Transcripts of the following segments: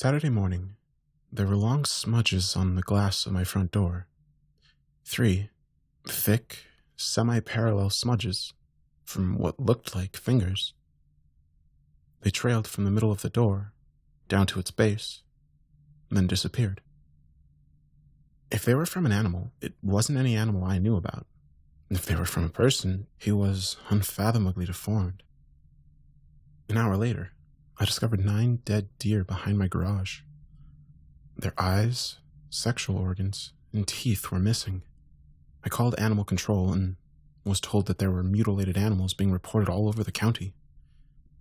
Saturday morning, there were long smudges on the glass of my front door. 3 thick, semi-parallel smudges from what looked like fingers. They trailed from the middle of the door down to its base, and then disappeared. If they were from an animal, it wasn't any animal I knew about. If they were from a person, he was unfathomably deformed. An hour later, I discovered 9 dead deer behind my garage. Their eyes, sexual organs, and teeth were missing. I called animal control and was told that there were mutilated animals being reported all over the county.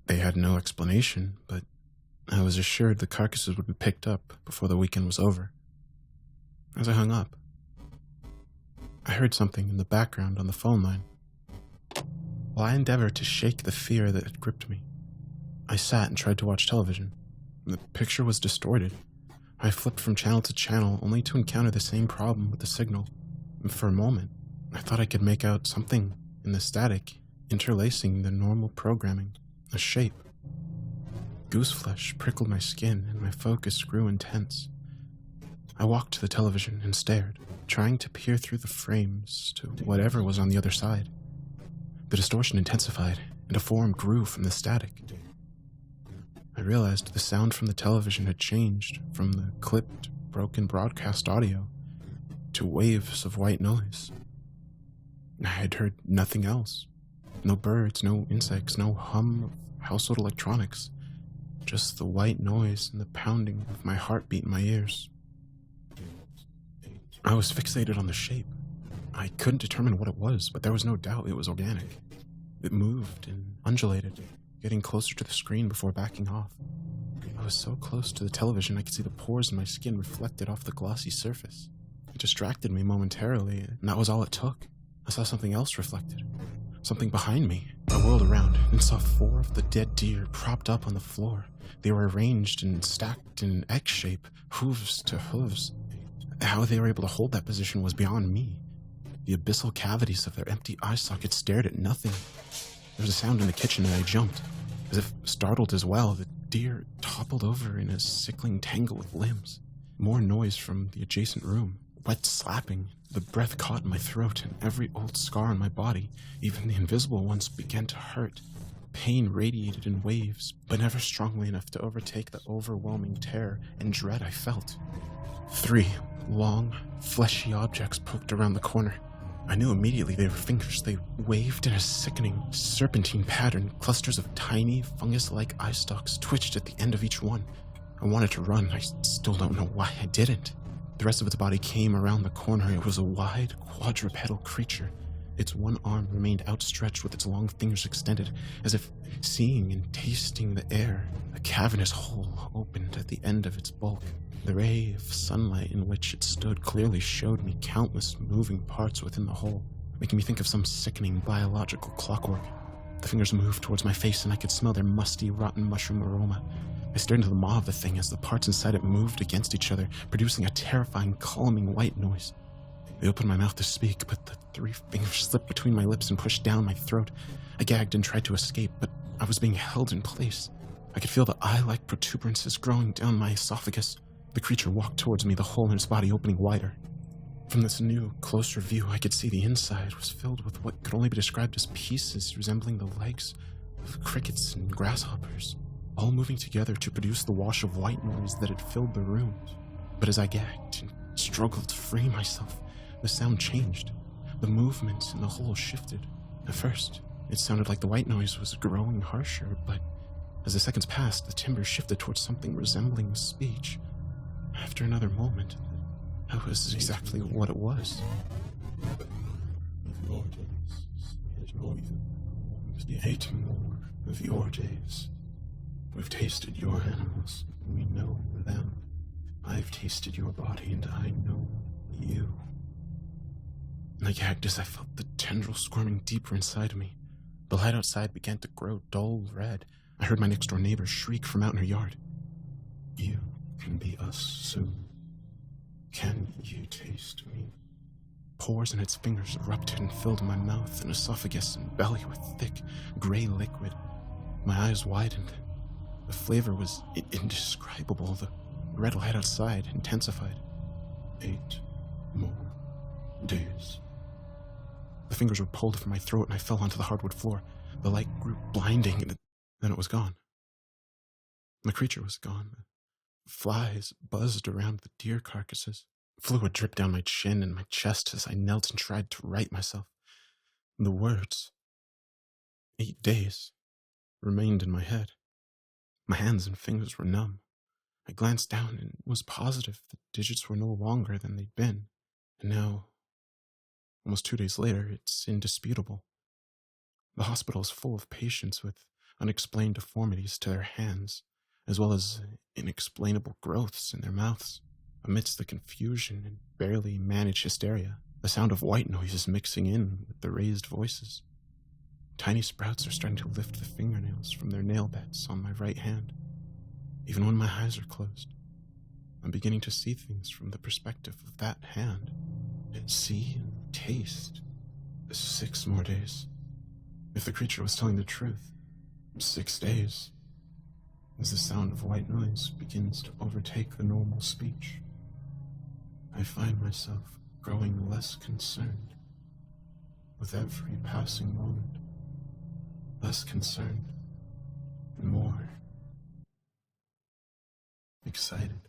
They had no explanation, but I was assured the carcasses would be picked up before the weekend was over. As I hung up, I heard something in the background on the phone line. While I endeavored to shake the fear that had gripped me, I sat and tried to watch television. The picture was distorted. I flipped from channel to channel only to encounter the same problem with the signal. And for a moment, I thought I could make out something in the static interlacing the normal programming, a shape. Gooseflesh prickled my skin and my focus grew intense. I walked to the television and stared, trying to peer through the frames to whatever was on the other side. The distortion intensified, and a form grew from the static. I realized the sound from the television had changed from the clipped, broken broadcast audio to waves of white noise. I had heard nothing else. No birds, no insects, no hum of household electronics. Just the white noise and the pounding of my heartbeat in my ears. I was fixated on the shape. I couldn't determine what it was, but there was no doubt it was organic. It moved and undulated, getting closer to the screen before backing off. I was so close to the television I could see the pores in my skin reflected off the glossy surface. It distracted me momentarily, and that was all it took. I saw something else reflected. Something behind me. I whirled around and saw 4 of the dead deer propped up on the floor. They were arranged and stacked in an X shape, hooves to hooves. How they were able to hold that position was beyond me. The abyssal cavities of their empty eye sockets stared at nothing. There was a sound in the kitchen and I jumped. As if startled as well, the deer toppled over in a sickling tangle of limbs. More noise from the adjacent room. Wet slapping. The breath caught in my throat and every old scar on my body, even the invisible ones, began to hurt. Pain radiated in waves, but never strongly enough to overtake the overwhelming terror and dread I felt. 3 long, fleshy objects poked around the corner. I knew immediately they were fingers. They waved in a sickening, serpentine pattern. Clusters of tiny, fungus-like eye stalks twitched at the end of each one. I wanted to run. I still don't know why I didn't. The rest of its body came around the corner. It was a wide, quadrupedal creature. Its one arm remained outstretched with its long fingers extended, as if seeing and tasting the air. A cavernous hole opened at the end of its bulk. The ray of sunlight in which it stood clearly showed me countless moving parts within the hole, making me think of some sickening biological clockwork. The fingers moved towards my face and I could smell their musty, rotten mushroom aroma. I stared into the maw of the thing as the parts inside it moved against each other, producing a terrifying, calming white noise. I opened my mouth to speak, but the 3 fingers slipped between my lips and pushed down my throat. I gagged and tried to escape, but I was being held in place. I could feel the eye-like protuberances growing down my esophagus. The creature walked towards me, the hole in its body opening wider. From this new, closer view, I could see the inside was filled with what could only be described as pieces resembling the legs of crickets and grasshoppers, all moving together to produce the wash of white noise that had filled the room. But as I gagged and struggled to free myself, the sound changed. The movement in the hole shifted. At first, it sounded like the white noise was growing harsher, but as the seconds passed, the timbre shifted towards something resembling speech. After another moment, that was exactly what it was. Your days, 8 more of your days. We've tasted your animals, we know them. I've tasted your body and I know you. I gagged as I felt the tendril squirming deeper inside me. The light outside began to grow dull red. I heard my next-door neighbor shriek from out in her yard. You can be us soon. Can you taste me? Pores in its fingers erupted and filled my mouth and esophagus and belly with thick, gray liquid. My eyes widened. The flavor was indescribable. The The red light outside intensified. 8 more days. The fingers were pulled from my throat and I fell onto the hardwood floor. The light grew blinding and then it was gone. The creature was gone. The flies buzzed around the deer carcasses. Fluid dripped down my chin and my chest as I knelt and tried to right myself. The words, 8 days, remained in my head. My hands and fingers were numb. I glanced down and was positive the digits were no longer than they'd been. And now, almost 2 days later, it's indisputable. The hospital is full of patients with unexplained deformities to their hands, as well as inexplainable growths in their mouths. Amidst the confusion and barely managed hysteria, the sound of white noise is mixing in with the raised voices. Tiny sprouts are starting to lift the fingernails from their nail beds on my right hand. Even when my eyes are closed, I'm beginning to see things from the perspective of that hand. And see and taste. 6 more days. If the creature was telling the truth, 6 days. As the sound of white noise begins to overtake the normal speech, I find myself growing less concerned with every passing moment. Less concerned and more excited.